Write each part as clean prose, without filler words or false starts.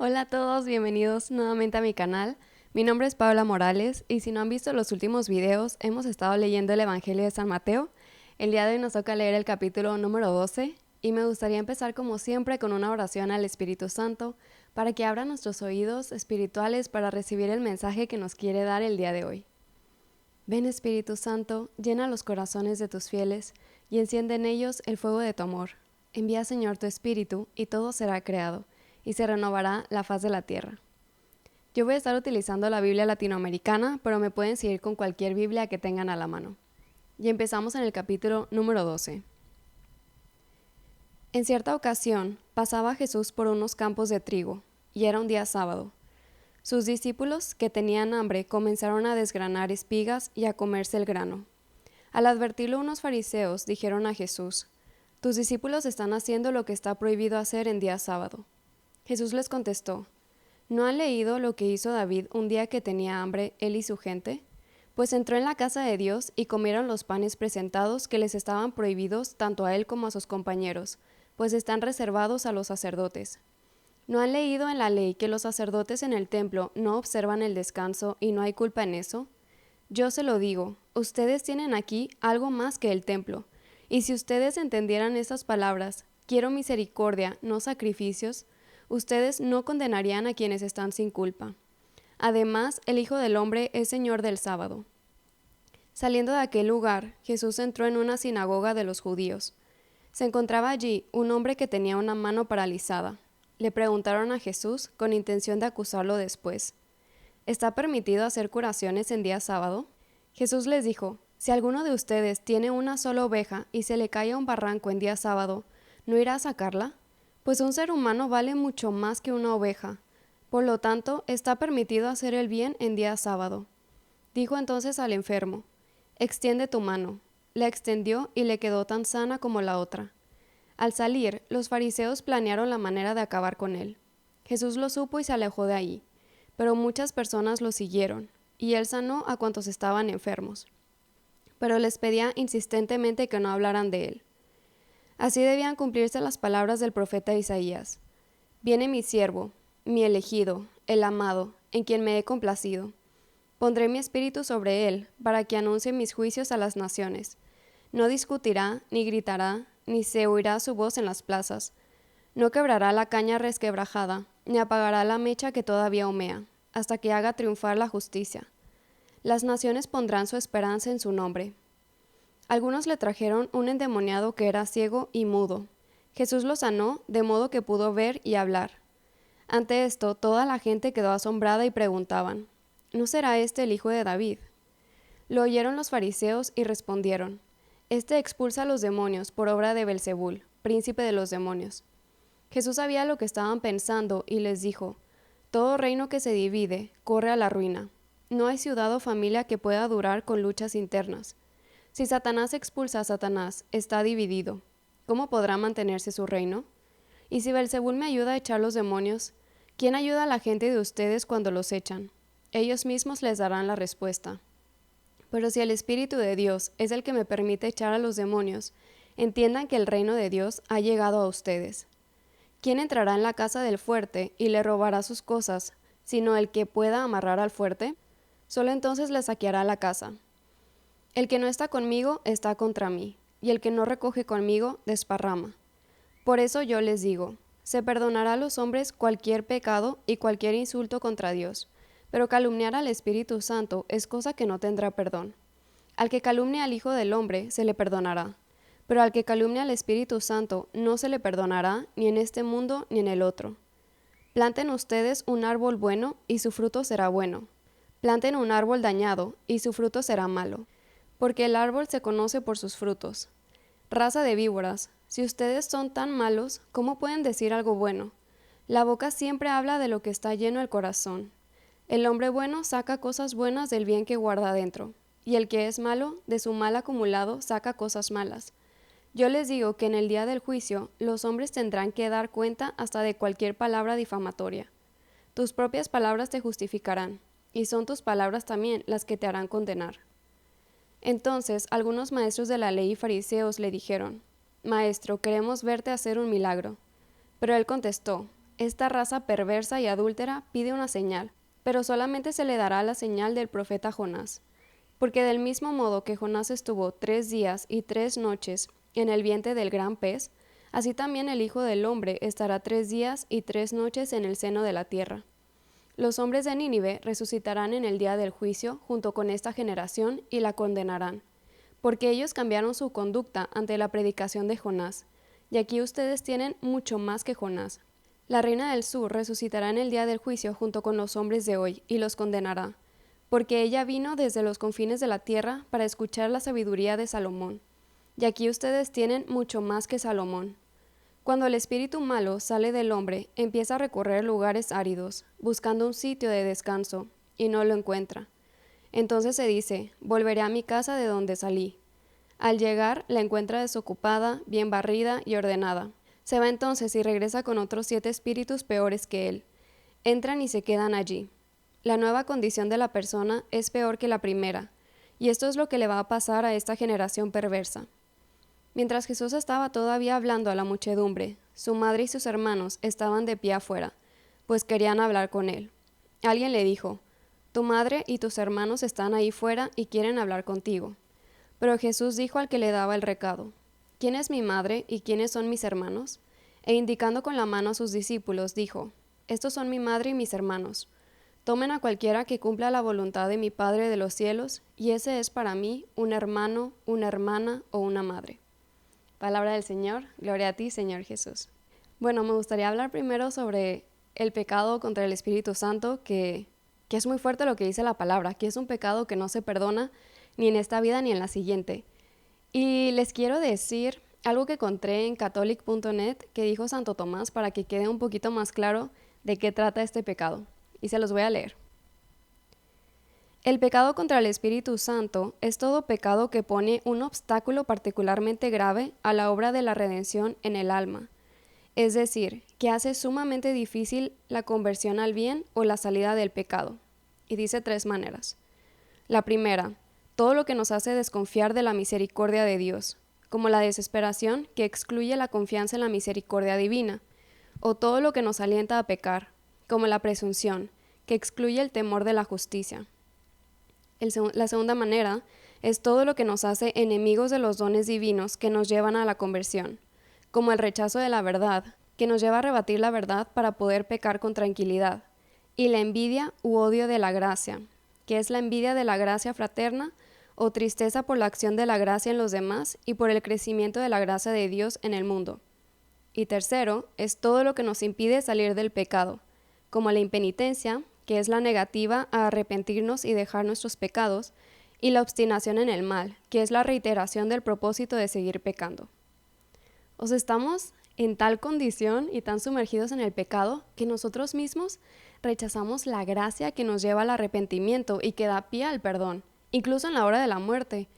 Hola a todos, bienvenidos nuevamente a mi canal. Mi nombre es Paula Morales y si no han visto los últimos videos, hemos estado leyendo el Evangelio de San Mateo. El día de hoy nos toca leer el capítulo número 12 y me gustaría empezar como siempre con una oración al Espíritu Santo para que abra nuestros oídos espirituales para recibir el mensaje que nos quiere dar el día de hoy. Ven Espíritu Santo, llena los corazones de tus fieles y enciende en ellos el fuego de tu amor. Envía Señor tu Espíritu y todo será creado y se renovará la faz de la tierra. Yo voy a estar utilizando la Biblia latinoamericana, pero me pueden seguir con cualquier Biblia que tengan a la mano. Y empezamos en el capítulo número 12. En cierta ocasión, pasaba Jesús por unos campos de trigo, y era un día sábado. Sus discípulos, que tenían hambre, comenzaron a desgranar espigas y a comerse el grano. Al advertirlo unos fariseos, dijeron a Jesús: «Tus discípulos están haciendo lo que está prohibido hacer en día sábado». Jesús les contestó: ¿No han leído lo que hizo David un día que tenía hambre, él y su gente? Pues entró en la casa de Dios y comieron los panes presentados que les estaban prohibidos tanto a él como a sus compañeros, pues están reservados a los sacerdotes. ¿No han leído en la ley que los sacerdotes en el templo no observan el descanso y no hay culpa en eso? Yo se lo digo, ustedes tienen aquí algo más que el templo, y si ustedes entendieran estas palabras, quiero misericordia, no sacrificios, ustedes no condenarían a quienes están sin culpa. Además, el Hijo del Hombre es Señor del sábado. Saliendo de aquel lugar, Jesús entró en una sinagoga de los judíos. Se encontraba allí un hombre que tenía una mano paralizada. Le preguntaron a Jesús con intención de acusarlo después: ¿Está permitido hacer curaciones en día sábado? Jesús les dijo: Si alguno de ustedes tiene una sola oveja y se le cae a un barranco en día sábado, ¿no irá a sacarla? Pues un ser humano vale mucho más que una oveja. Por lo tanto, está permitido hacer el bien en día sábado. Dijo entonces al enfermo: Extiende tu mano. La extendió y le quedó tan sana como la otra. Al salir, los fariseos planearon la manera de acabar con él. Jesús lo supo y se alejó de ahí, pero muchas personas lo siguieron, y él sanó a cuantos estaban enfermos. Pero les pedía insistentemente que no hablaran de él. Así debían cumplirse las palabras del profeta Isaías: Viene mi siervo, mi elegido, el amado, en quien me he complacido. Pondré mi espíritu sobre él, para que anuncie mis juicios a las naciones. No discutirá, ni gritará, ni se oirá su voz en las plazas. No quebrará la caña resquebrajada, ni apagará la mecha que todavía humea, hasta que haga triunfar la justicia. Las naciones pondrán su esperanza en su nombre. Algunos le trajeron un endemoniado que era ciego y mudo. Jesús lo sanó, de modo que pudo ver y hablar. Ante esto, toda la gente quedó asombrada y preguntaban: ¿No será este el hijo de David? Lo oyeron los fariseos y respondieron: Este expulsa a los demonios por obra de Belzebul, príncipe de los demonios. Jesús sabía lo que estaban pensando y les dijo: Todo reino que se divide corre a la ruina. No hay ciudad o familia que pueda durar con luchas internas. Si Satanás expulsa a Satanás, está dividido. ¿Cómo podrá mantenerse su reino? Y si Belzebul me ayuda a echar los demonios, ¿quién ayuda a la gente de ustedes cuando los echan? Ellos mismos les darán la respuesta. Pero si el Espíritu de Dios es el que me permite echar a los demonios, entiendan que el reino de Dios ha llegado a ustedes. ¿Quién entrará en la casa del fuerte y le robará sus cosas, sino el que pueda amarrar al fuerte? Solo entonces le saqueará la casa. El que no está conmigo está contra mí, y el que no recoge conmigo desparrama. Por eso yo les digo, se perdonará a los hombres cualquier pecado y cualquier insulto contra Dios, pero calumniar al Espíritu Santo es cosa que no tendrá perdón. Al que calumnia al Hijo del Hombre se le perdonará, pero al que calumnia al Espíritu Santo no se le perdonará ni en este mundo ni en el otro. Planten ustedes un árbol bueno y su fruto será bueno. Planten un árbol dañado y su fruto será malo, porque el árbol se conoce por sus frutos. Raza de víboras, si ustedes son tan malos, ¿cómo pueden decir algo bueno? La boca siempre habla de lo que está lleno el corazón. El hombre bueno saca cosas buenas del bien que guarda dentro, y el que es malo, de su mal acumulado, saca cosas malas. Yo les digo que en el día del juicio, los hombres tendrán que dar cuenta hasta de cualquier palabra difamatoria. Tus propias palabras te justificarán, y son tus palabras también las que te harán condenar. Entonces algunos maestros de la ley y fariseos le dijeron: Maestro, queremos verte hacer un milagro. Pero él contestó: esta raza perversa y adúltera pide una señal, pero solamente se le dará la señal del profeta Jonás. Porque del mismo modo que Jonás estuvo 3 días y 3 noches en el vientre del gran pez, así también el Hijo del Hombre estará 3 días y 3 noches en el seno de la tierra. Los hombres de Nínive resucitarán en el día del juicio junto con esta generación y la condenarán, porque ellos cambiaron su conducta ante la predicación de Jonás, y aquí ustedes tienen mucho más que Jonás. La reina del sur resucitará en el día del juicio junto con los hombres de hoy, y los condenará, porque ella vino desde los confines de la tierra para escuchar la sabiduría de Salomón, y aquí ustedes tienen mucho más que Salomón. Cuando el espíritu malo sale del hombre, empieza a recorrer lugares áridos, buscando un sitio de descanso, y no lo encuentra. Entonces se dice, volveré a mi casa de donde salí. Al llegar, la encuentra desocupada, bien barrida y ordenada. Se va entonces y regresa con otros 7 espíritus peores que él. Entran y se quedan allí. La nueva condición de la persona es peor que la primera, y esto es lo que le va a pasar a esta generación perversa. Mientras Jesús estaba todavía hablando a la muchedumbre, su madre y sus hermanos estaban de pie afuera, pues querían hablar con él. Alguien le dijo, «Tu madre y tus hermanos están ahí fuera y quieren hablar contigo». Pero Jesús dijo al que le daba el recado, «¿Quién es mi madre y quiénes son mis hermanos?». E indicando con la mano a sus discípulos, dijo, «Estos son mi madre y mis hermanos. Tomen a cualquiera que cumpla la voluntad de mi Padre de los cielos, y ese es para mí un hermano, una hermana o una madre». Palabra del Señor, gloria a ti, Señor Jesús. Bueno, me gustaría hablar primero sobre el pecado contra el Espíritu Santo, que es muy fuerte lo que dice la palabra, que es un pecado que no se perdona ni en esta vida ni en la siguiente. Y les quiero decir algo que encontré en catholic.net que dijo Santo Tomás para que quede un poquito más claro de qué trata este pecado. Y se los voy a leer. El pecado contra el Espíritu Santo es todo pecado que pone un obstáculo particularmente grave a la obra de la redención en el alma, es decir, que hace sumamente difícil la conversión al bien o la salida del pecado. Y dice 3 maneras. La primera, todo lo que nos hace desconfiar de la misericordia de Dios, como la desesperación que excluye la confianza en la misericordia divina, o todo lo que nos alienta a pecar, como la presunción, que excluye el temor de la justicia. La segunda manera es todo lo que nos hace enemigos de los dones divinos que nos llevan a la conversión, como el rechazo de la verdad, que nos lleva a rebatir la verdad para poder pecar con tranquilidad, y la envidia u odio de la gracia, que es la envidia de la gracia fraterna o tristeza por la acción de la gracia en los demás y por el crecimiento de la gracia de Dios en el mundo. Y tercero, es todo lo que nos impide salir del pecado, como la impenitencia, que es la negativa a arrepentirnos y dejar nuestros pecados, y la obstinación en el mal, que es la reiteración del propósito de seguir pecando. O sea, estamos en tal condición y tan sumergidos en el pecado que nosotros mismos rechazamos la gracia que nos lleva al arrepentimiento y que da pie al perdón, incluso en la hora de la muerte,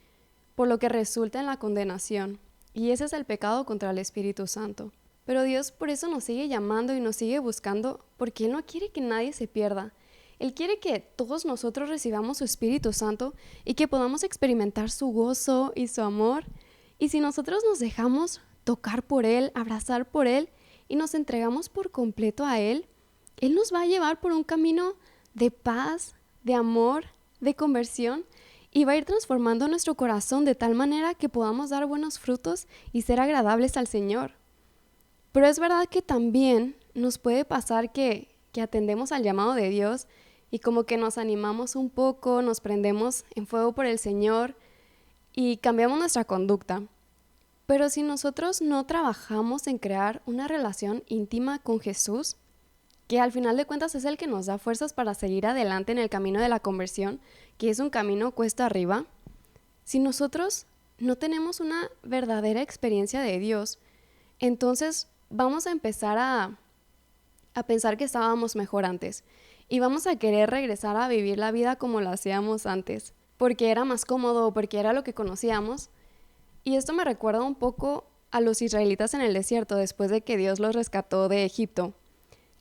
por lo que resulta en la condenación. Y ese es el pecado contra el Espíritu Santo. Pero Dios por eso nos sigue llamando y nos sigue buscando, porque Él no quiere que nadie se pierda. Él quiere que todos nosotros recibamos su Espíritu Santo y que podamos experimentar su gozo y su amor. Y si nosotros nos dejamos tocar por Él, abrazar por Él y nos entregamos por completo a Él, Él nos va a llevar por un camino de paz, de amor, de conversión, y va a ir transformando nuestro corazón de tal manera que podamos dar buenos frutos y ser agradables al Señor. Pero es verdad que también nos puede pasar que atendemos al llamado de Dios y como que nos animamos un poco, nos prendemos en fuego por el Señor y cambiamos nuestra conducta. Pero si nosotros no trabajamos en crear una relación íntima con Jesús, que al final de cuentas es el que nos da fuerzas para seguir adelante en el camino de la conversión, que es un camino cuesta arriba, si nosotros no tenemos una verdadera experiencia de Dios, entonces vamos a empezar a pensar que estábamos mejor antes y vamos a querer regresar a vivir la vida como la hacíamos antes, porque era más cómodo, porque era lo que conocíamos. Y esto me recuerda un poco a los israelitas en el desierto después de que Dios los rescató de Egipto,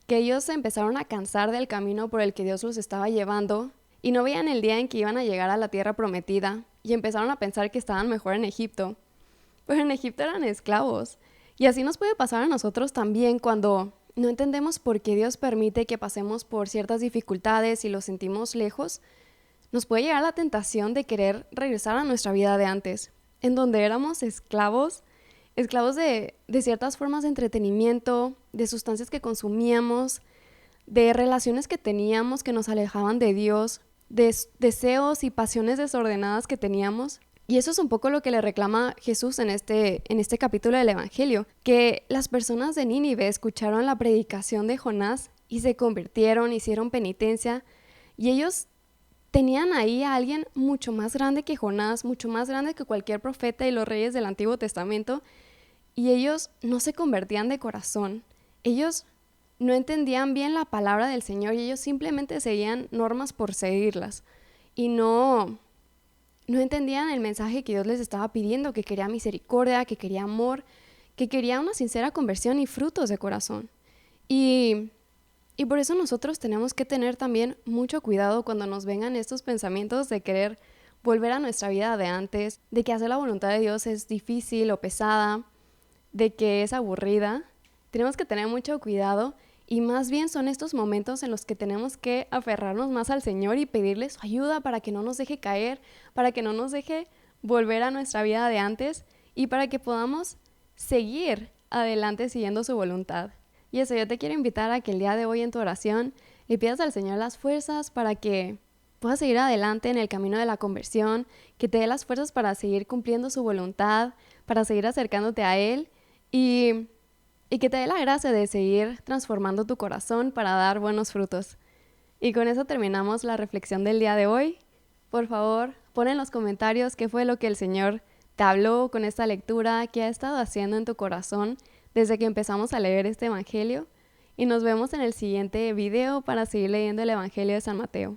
que ellos se empezaron a cansar del camino por el que Dios los estaba llevando y no veían el día en que iban a llegar a la tierra prometida y empezaron a pensar que estaban mejor en Egipto. Pero en Egipto eran esclavos. Y así nos puede pasar a nosotros también cuando no entendemos por qué Dios permite que pasemos por ciertas dificultades y lo sentimos lejos, nos puede llegar la tentación de querer regresar a nuestra vida de antes, en donde éramos esclavos de ciertas formas de entretenimiento, de sustancias que consumíamos, de relaciones que teníamos que nos alejaban de Dios, de deseos y pasiones desordenadas que teníamos. Y eso es un poco lo que le reclama Jesús en este capítulo del Evangelio, que las personas de Nínive escucharon la predicación de Jonás y se convirtieron, hicieron penitencia, y ellos tenían ahí a alguien mucho más grande que Jonás, mucho más grande que cualquier profeta y los reyes del Antiguo Testamento, y ellos no se convertían de corazón. Ellos no entendían bien la palabra del Señor y ellos simplemente seguían normas por seguirlas. Y no entendían el mensaje que Dios les estaba pidiendo, que quería misericordia, que quería amor, que quería una sincera conversión y frutos de corazón. Y por eso nosotros tenemos que tener también mucho cuidado cuando nos vengan estos pensamientos de querer volver a nuestra vida de antes, de que hacer la voluntad de Dios es difícil o pesada, de que es aburrida. Tenemos que tener mucho cuidado y más bien son estos momentos en los que tenemos que aferrarnos más al Señor y pedirle su ayuda para que no nos deje caer, para que no nos deje volver a nuestra vida de antes y para que podamos seguir adelante siguiendo su voluntad. Y eso, yo te quiero invitar a que el día de hoy en tu oración le pidas al Señor las fuerzas para que puedas seguir adelante en el camino de la conversión, que te dé las fuerzas para seguir cumpliendo su voluntad, para seguir acercándote a Él y que te dé la gracia de seguir transformando tu corazón para dar buenos frutos. Y con eso terminamos la reflexión del día de hoy. Por favor, pon en los comentarios qué fue lo que el Señor te habló con esta lectura, qué ha estado haciendo en tu corazón desde que empezamos a leer este Evangelio. Y nos vemos en el siguiente video para seguir leyendo el Evangelio de San Mateo.